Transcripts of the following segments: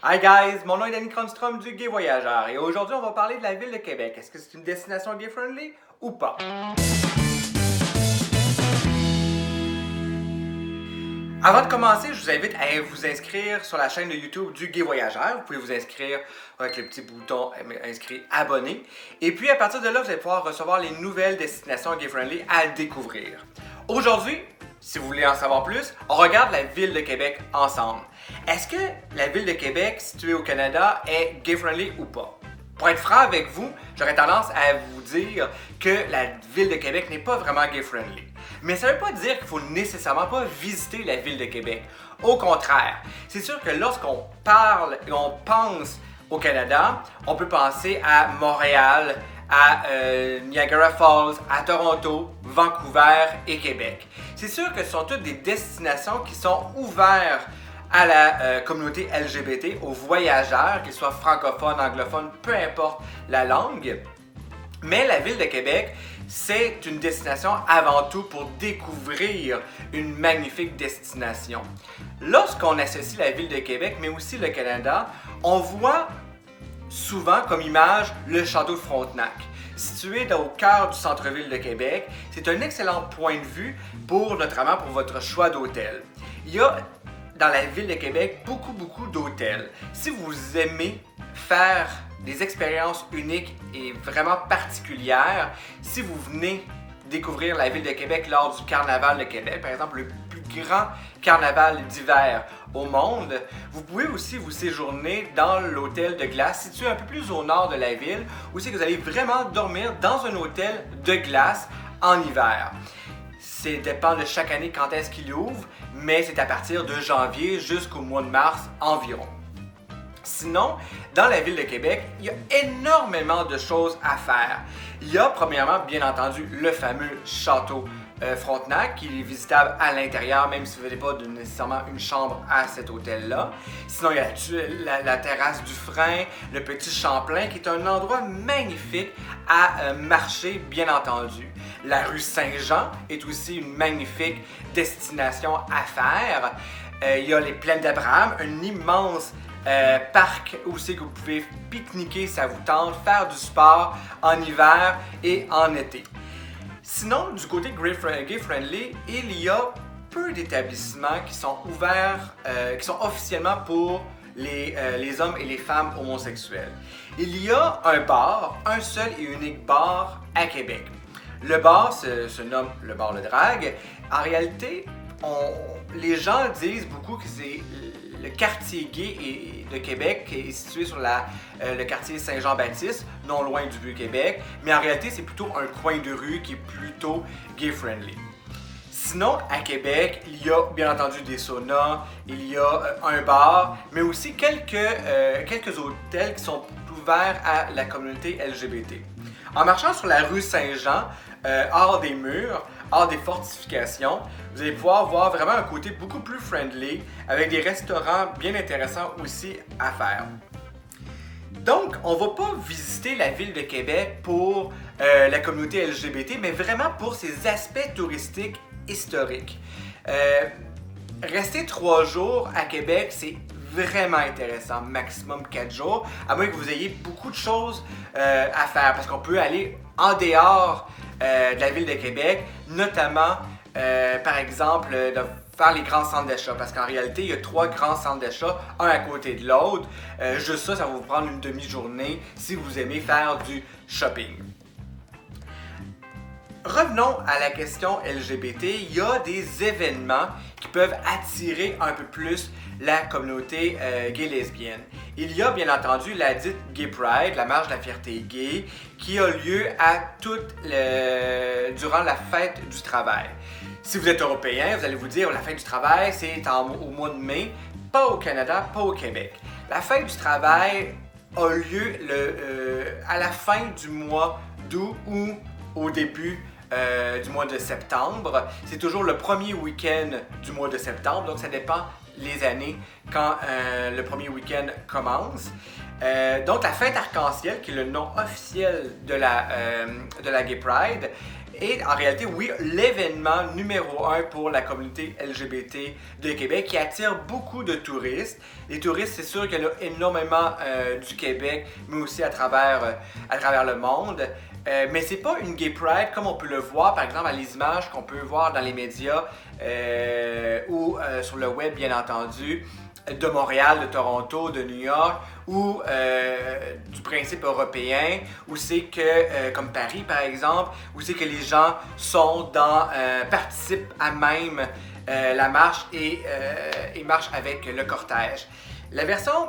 Hi guys, mon nom est Danny Cronstrom du Gay Voyageur et aujourd'hui on va parler de la ville de Québec. Est-ce que c'est une destination gay-friendly ou pas? Avant de commencer, je vous invite à vous inscrire sur la chaîne de YouTube du Gay Voyageur. Vous pouvez vous inscrire avec le petit bouton inscrit abonné. Et puis à partir de là, vous allez pouvoir recevoir les nouvelles destinations gay-friendly à découvrir. Aujourd'hui, si vous voulez en savoir plus, on regarde la ville de Québec ensemble. Est-ce que la ville de Québec, située au Canada, est gay-friendly ou pas? Pour être franc avec vous, j'aurais tendance à vous dire que la ville de Québec n'est pas vraiment gay-friendly. Mais ça ne veut pas dire qu'il ne faut nécessairement pas visiter la ville de Québec. Au contraire, c'est sûr que lorsqu'on parle et on pense au Canada, on peut penser à Montréal, à Niagara Falls, à Toronto, Vancouver et Québec. C'est sûr que ce sont toutes des destinations qui sont ouvertes à la communauté LGBT, aux voyageurs, qu'ils soient francophones, anglophones, peu importe la langue. Mais la ville de Québec, c'est une destination avant tout pour découvrir une magnifique destination. Lorsqu'on associe la ville de Québec, mais aussi le Canada, on voit souvent comme image le château de Frontenac. Situé au cœur du centre-ville de Québec, c'est un excellent point de vue notamment pour votre choix d'hôtel. Il y a dans la ville de Québec beaucoup d'hôtels. Si vous aimez faire des expériences uniques et vraiment particulières, si vous venez découvrir la ville de Québec lors du Carnaval de Québec, par exemple le plus grand carnaval d'hiver au monde, vous pouvez aussi vous séjourner dans l'hôtel de glace situé un peu plus au nord de la ville, où c'est que vous allez vraiment dormir dans un hôtel de glace en hiver. Ça dépend de chaque année quand est-ce qu'il ouvre, mais c'est à partir de janvier jusqu'au mois de mars environ. Sinon, dans la ville de Québec, il y a énormément de choses à faire. Il y a premièrement, bien entendu, le fameux château Frontenac, qui est visitable à l'intérieur, même si vous n'avez pas nécessairement une chambre à cet hôtel-là. Sinon, il y a la terrasse du Frein, le petit Champlain, qui est un endroit magnifique à marcher, bien entendu. La rue Saint-Jean est aussi une magnifique destination à faire. Il y a les Plaines d'Abraham, un immense parc où c'est que vous pouvez pique-niquer, ça vous tente, faire du sport en hiver et en été. Sinon, du côté gay-friendly, il y a peu d'établissements qui sont ouverts, qui sont officiellement pour les hommes et les femmes homosexuels. Il y a un bar, un seul et unique bar à Québec. Le bar se nomme le bar Le Drague. En réalité, les gens disent beaucoup que c'est le quartier gay de Québec qui est situé sur le quartier Saint-Jean-Baptiste, non loin du Vieux-Québec, mais en réalité c'est plutôt un coin de rue qui est plutôt gay-friendly. Sinon, à Québec, il y a bien entendu des saunas, il y a un bar, mais aussi quelques hôtels qui sont ouverts à la communauté LGBT. En marchant sur la rue Saint-Jean, hors des murs, hors des fortifications, vous allez pouvoir voir vraiment un côté beaucoup plus friendly, avec des restaurants bien intéressants aussi à faire. Donc, on ne va pas visiter la ville de Québec pour la communauté LGBT, mais vraiment pour ses aspects touristiques historiques. Rester 3 jours à Québec, c'est vraiment intéressant, maximum 4 jours, à moins que vous ayez beaucoup de choses à faire, parce qu'on peut aller en dehors de la ville de Québec, notamment, par exemple, de faire les grands centres d'achat, parce qu'en réalité, il y a 3 grands centres d'achat, un à côté de l'autre. Juste ça va vous prendre une demi-journée si vous aimez faire du shopping. Revenons à la question LGBT, il y a des événements qui peuvent attirer un peu plus la communauté gay-lesbienne. Il y a bien entendu la dite Gay Pride, la marche de la fierté gay, qui a lieu durant la fête du travail. Si vous êtes européen, vous allez vous dire la fête du travail, c'est au mois de mai, pas au Canada, pas au Québec. La fête du travail a lieu à la fin du mois d'août ou au début du mois de septembre. C'est toujours le premier week-end du mois de septembre, donc ça dépend les années quand le premier week-end commence. Donc la fête arc-en-ciel, qui est le nom officiel de la Gay Pride, est en réalité, oui, l'événement numéro 1 pour la communauté LGBT de Québec qui attire beaucoup de touristes. Les touristes, c'est sûr qu'il y en a énormément du Québec, mais aussi à travers le monde. Mais c'est pas une gay pride comme on peut le voir par exemple à les images qu'on peut voir dans les médias ou sur le web bien entendu, de Montréal, de Toronto, de New York ou du principe européen où c'est que, comme Paris par exemple, où c'est que les gens sont participent à même la marche et marchent avec le cortège. La version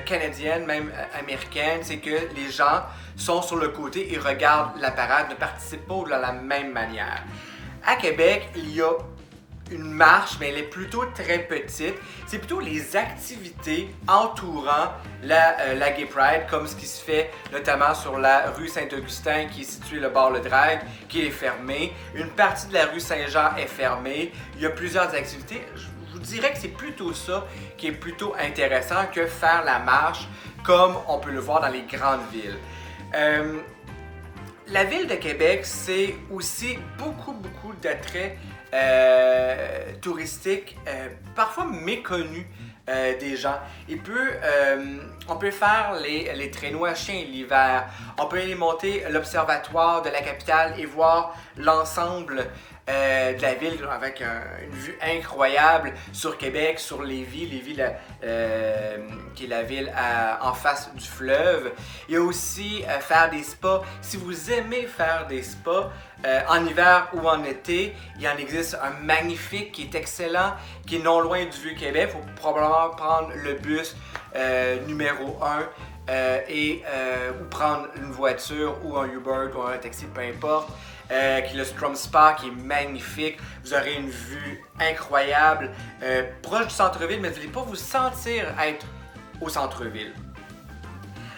canadienne, même américaine, c'est que les gens sont sur le côté et regardent la parade, ne participent pas de la même manière. À Québec, il y a une marche, mais elle est plutôt très petite. C'est plutôt les activités entourant la Gay Pride, comme ce qui se fait notamment sur la rue Saint-Augustin, qui est située le bar Le Drague, qui est fermé. Une partie de la rue Saint-Jean est fermée. Il y a plusieurs activités. Je vous dirais que c'est plutôt ça qui est plutôt intéressant que faire la marche comme on peut le voir dans les grandes villes. La ville de Québec, c'est aussi beaucoup d'attraits touristiques, parfois méconnus des gens. On peut faire les traîneaux à chiens l'hiver. On peut aller monter l'observatoire de la capitale et voir l'ensemble de la ville avec une vue incroyable sur Québec, sur Lévis, qui est la ville en face du fleuve. Il y a aussi faire des spas. Si vous aimez faire des spas, en hiver ou en été, il en existe un magnifique qui est excellent, qui est non loin du Vieux-Québec. Il faut probablement prendre le bus numéro 1 ou prendre une voiture ou un Uber ou un taxi, peu importe. Qui est le Strum Spa, qui est magnifique. Vous aurez une vue incroyable, proche du centre-ville, mais vous n'allez pas vous sentir être au centre-ville.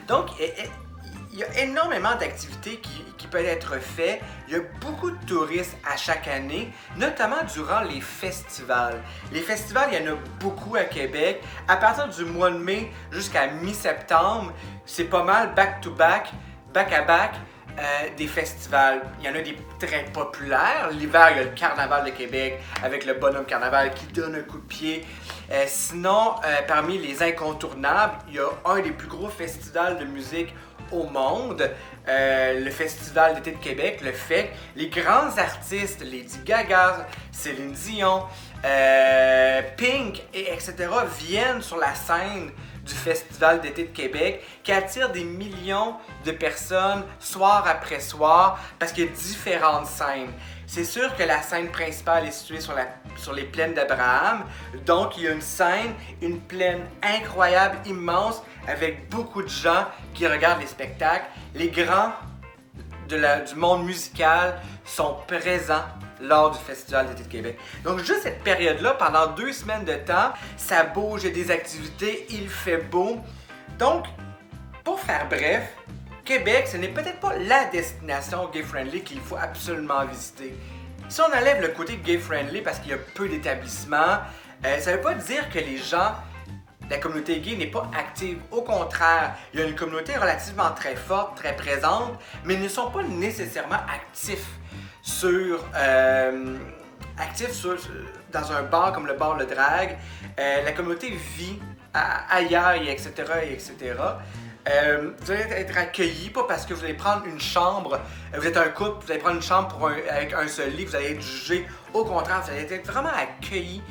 Donc, il y a énormément d'activités qui peuvent être faites. Il y a beaucoup de touristes à chaque année, notamment durant les festivals. Les festivals, il y en a beaucoup à Québec. À partir du mois de mai jusqu'à mi-septembre, c'est pas mal back-to-back, back-à-back. Des festivals. Il y en a des très populaires. L'hiver, il y a le Carnaval de Québec avec le Bonhomme Carnaval qui donne un coup de pied. Sinon, parmi les incontournables, il y a un des plus gros festivals de musique au monde, le Festival d'été de Québec, le FEC. Les grands artistes, Lady Gaga, Céline Dion, Pink, etc. viennent sur la scène du Festival d'été de Québec qui attire des millions de personnes soir après soir parce qu'il y a différentes scènes. C'est sûr que la scène principale est située sur les plaines d'Abraham, donc il y a une plaine incroyable, immense, avec beaucoup de gens qui regardent les spectacles. Les grands du monde musical sont présents lors du Festival d'été de Québec. Donc juste cette période-là, pendant 2 semaines de temps, ça bouge, il y a des activités, il fait beau. Donc, pour faire bref, Québec, ce n'est peut-être pas la destination gay-friendly qu'il faut absolument visiter. Si on enlève le côté gay-friendly parce qu'il y a peu d'établissements, ça ne veut pas dire que les gens, la communauté gay n'est pas active. Au contraire, il y a une communauté relativement très forte, très présente, mais ils ne sont pas nécessairement actifs dans un bar comme le bar Le Drague. La communauté vit ailleurs, etc. Vous allez être accueillis, pas parce que vous allez prendre une chambre, vous êtes un couple, vous allez prendre une chambre avec un seul lit, vous allez être jugé. Au contraire, vous allez être vraiment accueillis,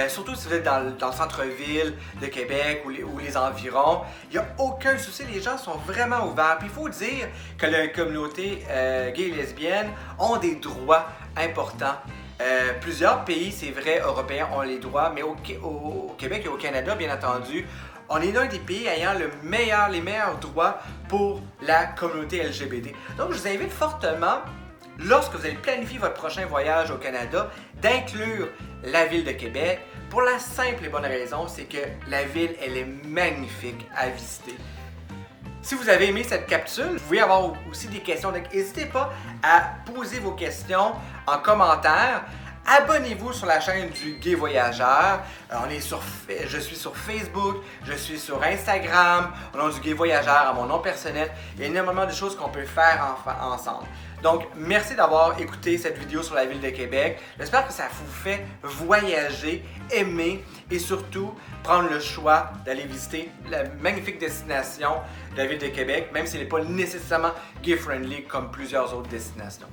surtout si vous êtes dans le centre-ville de Québec ou les environs. Il n'y a aucun souci, les gens sont vraiment ouverts. Puis il faut dire que la communauté gay et lesbienne ont des droits importants. Plusieurs pays, c'est vrai, européens ont les droits, mais au Québec et au Canada, bien entendu, on est l'un des pays ayant les meilleurs droits pour la communauté LGBT. Donc, je vous invite fortement, lorsque vous allez planifier votre prochain voyage au Canada, d'inclure la ville de Québec pour la simple et bonne raison, c'est que la ville, elle est magnifique à visiter. Si vous avez aimé cette capsule, vous pouvez avoir aussi des questions, donc n'hésitez pas à poser vos questions en commentaire. Abonnez-vous sur la chaîne du Gay Voyageur. Je suis sur Facebook, je suis sur Instagram, au nom du Gay Voyageur, à mon nom personnel. Il y a énormément de choses qu'on peut faire ensemble. Donc, merci d'avoir écouté cette vidéo sur la ville de Québec. J'espère que ça vous fait voyager, aimer et surtout prendre le choix d'aller visiter la magnifique destination de la ville de Québec, même si elle n'est pas nécessairement gay-friendly comme plusieurs autres destinations.